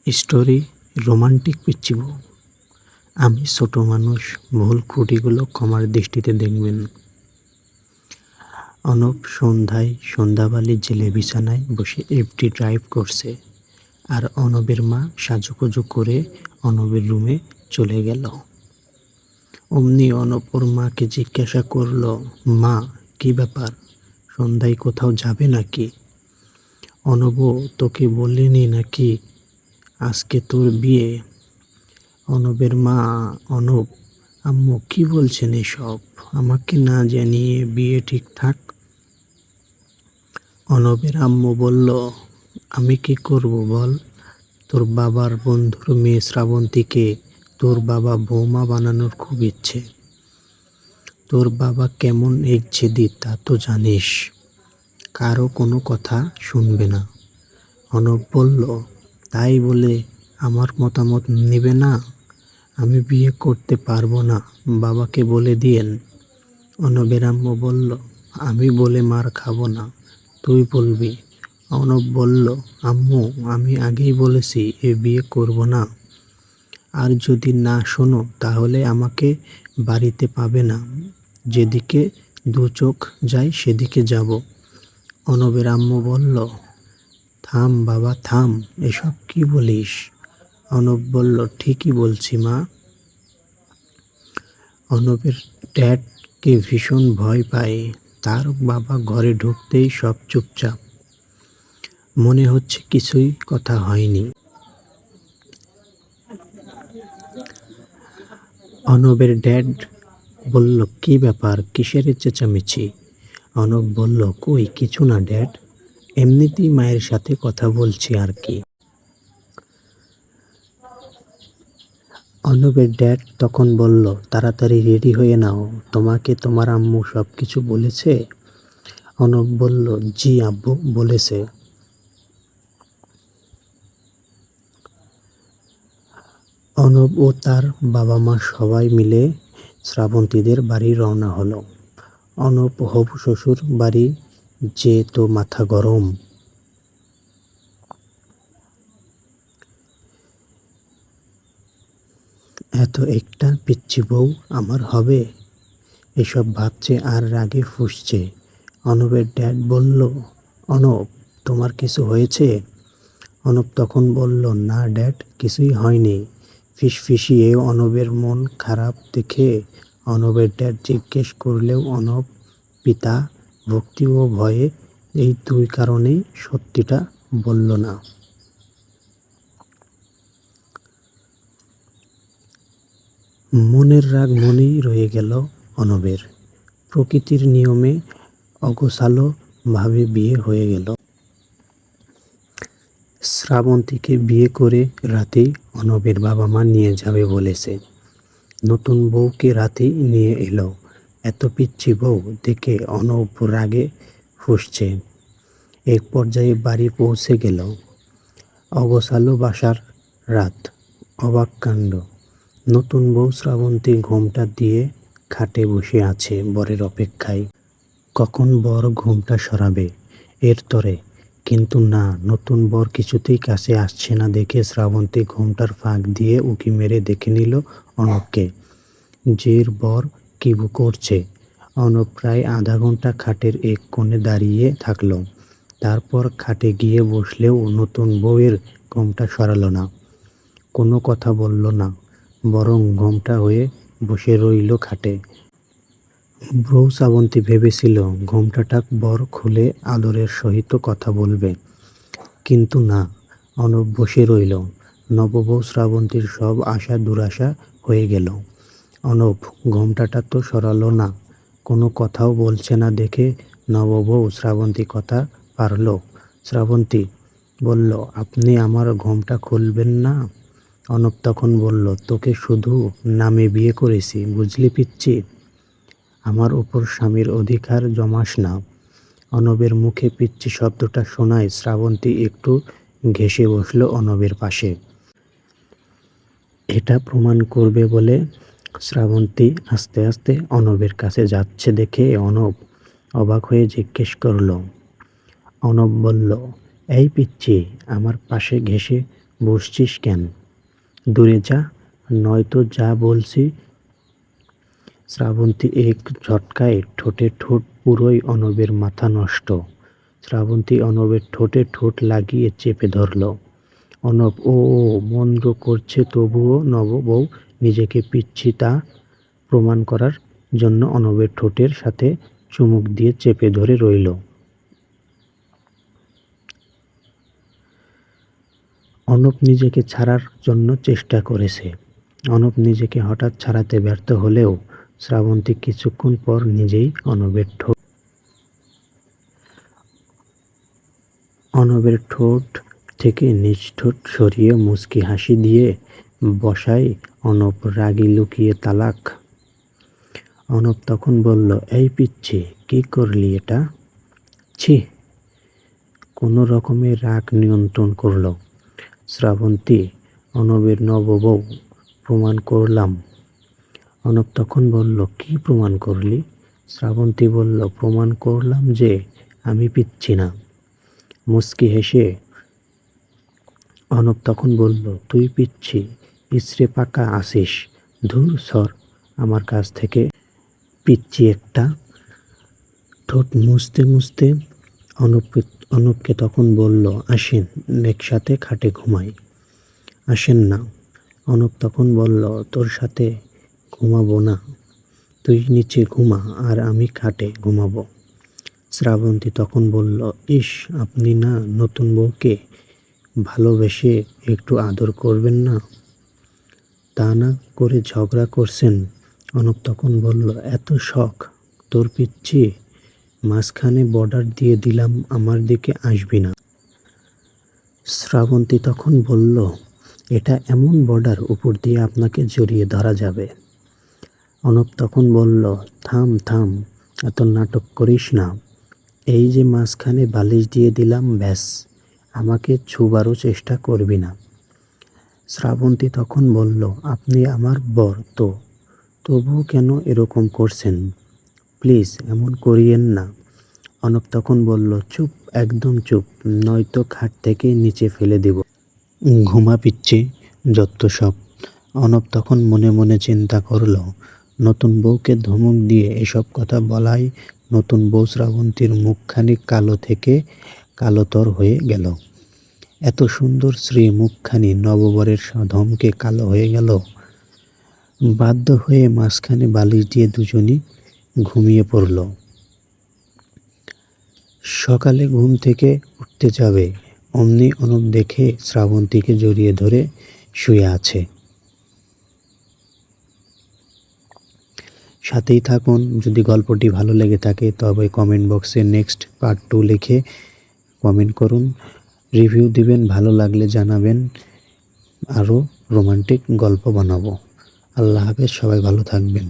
Story romantic পিচ্চি বউ। আমি ছোট মানুষ, ভুল ত্রুটিগুলো ক্ষমার দৃষ্টিতে দেখবেন। অনব সন্ধ্যাবালি জেলে বিছানায় বসে এফডি ড্রাইভ করছে, আর অনবের মা সাজুগুজু করে অনবের রুমে চলে গেল। অমনি অনব ওর মাকে জিজ্ঞাসা করল, মা, কি ব্যাপার, সন্ধ্যায় কোথাও যাবে নাকি? অনবও তোকে বলিনি নাকি আজকে তোর বিয়ে? অনবের মা, অনব, আম্মু কি বলছেন এসব? আমাকে না জানিয়ে বিয়ে ঠিকঠাক? অনবের আম্মু বলল, আমি কি করব বল? তোর বাবার বন্ধুর মেয়ে শ্রাবন্তীকে তোর বাবা বৌমা বানানোর খুব ইচ্ছে। তোর বাবা কেমন একজেদি তা তো জানিস, কারো কোনো কথা শুনবে না। অনব বলল, তাই বলে আমার মতামত নেবে না? আমি বিয়ে করতে পারবো না, বাবাকে বলে দিয়েন। অনবের আম্মু বলল, আমি বলে মার খাবো না, তুই বলবি। অনব বলল, আম্মু, আমি আগেই বলেছি এ বিয়ে করব না। আর যদি না শোনো তাহলে আমাকে বাড়িতে পাবে না, যেদিকে দু চোখ যায় সেদিকে যাব। অনবের আম্মু বলল, থাম বাবা থাম, এসব কি বলিস? অনব বলল, ঠিকই বলছি মা। অনবের ড্যাডকে ভীষণ ভয় পায়। তার বাবা ঘরে ঢুকতেই সব চুপচাপ, মনে হচ্ছে কিছুই কথা হয়নি। অনবের ড্যাড বলল, কি ব্যাপার, কিসের চেঁচামেচি? অনব বলল, কই কিছু না ড্যাড, এমনিতেই মায়ের সাথে কথা বলছি আর কি। অনবের ড্যাড তখন বলল, তাড়াতাড়ি রেডি হয়ে নাও, তোমাকে তোমার আম্মু সব কিছু বলেছে? অনব বলল, জি আব্বু বলেছে। অনব ও তার বাবা মা সবাই মিলে শ্রাবন্তীদের বাড়ি রওনা হলো। অনব হবু শ্বশুর বাড়ি যে তো মাথা গরম। এত একটা পিচ্চি বউ আমার হবে, এসব ভাবছে আর রাগে ফুঁসছে। অনবের ড্যাড বলল, অনব, তোমার কিছু হয়েছে? অনব তখন বলল, না ড্যাড, কিছুই হয়নি। ফিসফিসিয়ে অনবের মন খারাপ দেখে অনবের ড্যাড জিজ্ঞেস করলেও অনব পিতা ভক্তি ও ভয়ে এই দুই কারণেই সত্যিটা বলল না। মনের রাগ মনেই রয়ে গেল অনবের। প্রকৃতির নিয়মে অগোছালো ভাবে বিয়ে হয়ে গেল। শ্রাবন্তীকে বিয়ে করে রাতেই অনবের বাবা মা নিয়ে যাবে বলেছে। নতুন বউকে রাতেই নিয়ে এলো। এত পিচ্চি বউ দেখে অনব রাগে ফুঁসছে। এক পর্যায়ে বাড়ি পৌঁছে গেল। অগোছালো বাসার রাত, অবাক কাণ্ড। নতুন বউ শ্রাবন্তী ঘোমটা দিয়ে খাটে বসে আছে বরের অপেক্ষায়। কখন বর ঘোমটা সরাবে এর তরে, কিন্তু না, নতুন বর কিছুতেই কাছে আসছে না দেখে শ্রাবন্তী ঘোমটার ফাঁক দিয়ে উঁকি মেরে দেখে নিল অনবকে। যের বর কি করছে। অনব প্রায় আধা ঘন্টা খাটের এক কোণে দাঁড়িয়ে থাকলো। তারপর খাটে গিয়ে বসলেও নতুন বউয়ের ঘোমটা সরালো না, কোনো কথা বলল না, বরং ঘোমটা হয়ে বসে রইল খাটে। বউ শ্রাবন্তী ভেবেছিল ঘোমটাটা বর খুলে আদরের সহিত কথা বলবে, কিন্তু না, অনব বসে রইল। নববউ শ্রাবন্তীর সব আশা দুরাশা হয়ে গেল। অনব ঘোমটাটা তো সরালো না, কোনো কথাও বলছে না দেখে নববউ শ্রাবন্তী কথা পারল। শ্রাবন্তী বলল, আপনি আমার ঘোমটা খুলবেন না? অনব তখন বলল, তোকে শুধু নামে বিয়ে করেছি, বুঝলি পিচ্চি, আমার উপর স্বামীর অধিকার জমাস না। অনবের মুখে পিচ্চি শব্দটা শোনায় শ্রাবন্তী একটু ঘেঁষে বসল অনবের পাশে। এটা প্রমাণ করবে বলে শ্রাবন্তী আস্তে আস্তে অনবের কাছে যাচ্ছে দেখে অনব অবাক হয়ে জিজ্ঞেস করল। অনব বলল, এই পিচ্চি, আমার পাশে ঘেঁষে বসছিস কেন? দূরে যা, নয়তো যা বলছি। শ্রাবন্তী এক ঝটকায় ঠোঁটে ঠোঁট পুরোই অনবের মাথা নষ্ট। শ্রাবন্তী অনবের ঠোঁটে ঠোঁট লাগিয়ে চেপে ধরল। অনব ও মন্দ্র করছে, তবুও নববউ নিজেকে পিচ্ছি তা প্রমাণ করার জন্য অনবের ঠোঁটের সাথে চুমুক দিয়ে চেপে ধরে রইল। অনব নিজেকে ছাড়ার জন্য চেষ্টা করেছে। অনব নিজেকে হঠাৎ ছাড়াতে ব্যর্থ হলেও শ্রাবন্তী কিছুক্ষণ পর নিজেই অনবের ঠোঁট থেকে নিজ ঠোঁট সরিয়ে মুচকি হাসি দিয়ে বসায়। অনব রাগী লুকিয়ে তালাক। অনব তখন বলল, এই পিচ্ছি, কি করলি এটা? ছি! কোনো রকমে রাগ নিয়ন্ত্রণ করল শ্রাবন্তী। অনবের নববউ, প্রমাণ করলাম। অনব তখন বলল, কি প্রমাণ করলি? শ্রাবন্তী বলল, প্রমাণ করলাম যে আমি পিচ্ছি না। মুচকি হেসে অনব তখন বলল, তুই পিচ্ছি, ইসরে পাকা আসিস। ধুর সর আমার কাছ থেকে, পিচ্ছি একটা। ঠোঁট মুছতে মুছতে অনবকে তখন বলল, আসেন একসাথে খাটে ঘুমাই। আসেন না। অনব তখন বলল, তোর সাথে ঘুমাবো না, তুই নিচে ঘুমা আর আমি খাটে ঘুমাবো। শ্রাবন্তী তখন বলল, ইস, আপনি না নতুন বউকে ভালোবেসে একটু আদর করবেন না? তা না করে ঝগড়া করছেন। অনব তখন বলল, এত শখ তোর পিচ্ছি, মাঝখানে বর্ডার দিয়ে দিলাম, আমার দিকে আসবি না। শ্রাবন্তী তখন বলল, এটা এমন বর্ডার উপর দিয়ে আপনাকে জড়িয়ে ধরা যাবে। অনব তখন বলল, থাম থাম, এত নাটক করিস না। এই যে মাঝখানে বালিশ দিয়ে দিলাম, ব্যাস, আমাকে ছুবারও চেষ্টা করবি না। শ্রাবন্তী তখন বলল, আপনি আমার বর তো, তবুও কেন এরকম করছেন? প্লিজ এমন করিয়েন না। অনব তখন বলল, চুপ, একদম চুপ, নয়তো খাট থেকে নিচে ফেলে দিব। ঘুমা পিচ্ছি, যত সব। অনব তখন মনে মনে চিন্তা করল, নতুন বউকে ধমক দিয়ে এসব কথা বলায় নতুন বউ শ্রাবন্তীর মুখখানি কালো থেকে কালোতর হয়ে গেল। এত সুন্দর শ্রী মুখখানি নববরের ধমকে কালো হয়ে গেল। বাধ্য হয়ে মাঝখানে বালিশ দিয়ে দুজনই ঘুমিয়ে পড়ল। সকালে ঘুম থেকে উঠতে যাবে, অমনি অনব দেখে শ্রাবন্তীকে জড়িয়ে ধরে শুয়ে আছে। সাথেই থাকুন। যদি গল্পটি ভালো লেগে থাকে তবে কমেন্ট বক্সে নেক্সট পার্ট 2 লিখে কমেন্ট করুন, রিভিউ দিবেন, ভালো লাগলে জানাবেন, আরও রোমান্টিক গল্প বানাবো। আল্লাহ হাফেজ, সবাই ভালো থাকবেন।